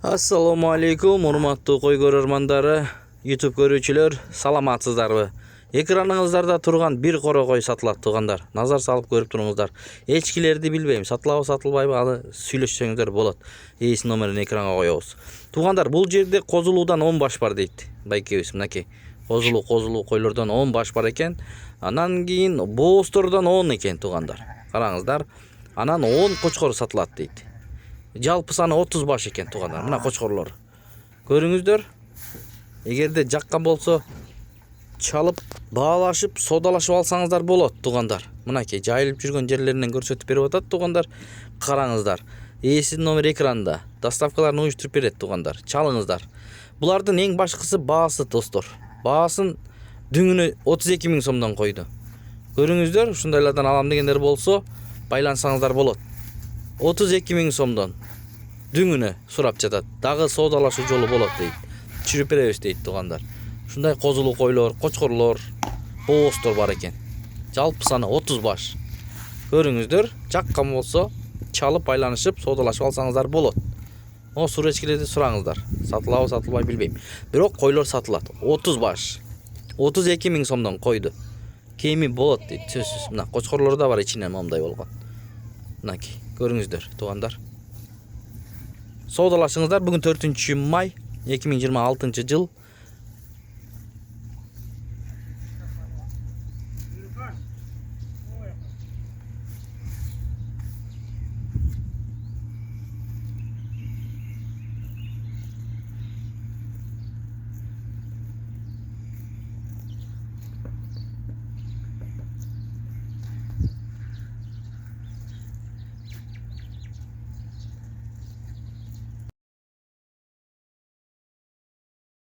Assalamu alaikum, урматтуу кой көрөрмандары, YouTube көрүүчүлөр, саламатсыздарбы? Экраныңыздарда турган бир коро кой сатылат тугандар. Назар салып көрүп туруңуздар. Эчкилерди билбейм, сатылабы сатылбайбы, аны сүйлөшсөңүздөр болот. Ээсинин номерин экранга коебуз. Тугандар, бул жерде козулуудан 10 баш бар дейт. Байкебиз, мынакей. Козулуу койлордон 10 баш бар экен. Анан кийин боозтордон 10 экен тугандар. Караңыздар. Анан 10 кочкор сатылат дейт. Жалпы саны 30 баш экен тугандар. Мына кочкорлор. Көрүңүздөр. Эгерде жаккан болсо, чалып, баалашып, содалашып алсаңыздар болот тугандар. Мынакей жайылып жүргөн жерлеринен көрсөтүп берип атат тугандар. Караңыздар. Ээсинин номери экранда. Доставкаларын уюштуруп берет тугандар. Чалыңыздар. Булардын эң башкысы баасы достор. Баасын дүңүнө 32 000 сомдон койду. Көрүңүздөр, ушундайлардан алам дегендер болсо, байлансаңыздар болот. 32 000 сомдон дүңүнө сурап жатат. Дагы содалашуу жолу болот дейт. Чүрүп беребиз дейт тугандар. Ушундай козулуу койлор, кочкорлор, боостор бар экен. Жалпы саны 30 баш. Көрүңүздөр, жаккан болсо чалып байланышып, содалашып алсаңыздар болот. О, суречкилерди сураңыздар. Сатылабы сатылбай билбейм. Бирок койлор сатылат. 30 баш. 32 000 сомдон койду. Кеми болот дейт. Сөзсүз. Мына кочкорлор да бар ичинен момундай болгон. Мынакей, көрүңүздөр тугандар. Содалашыңыздар. Бүгүн 4 май 2026 жыл.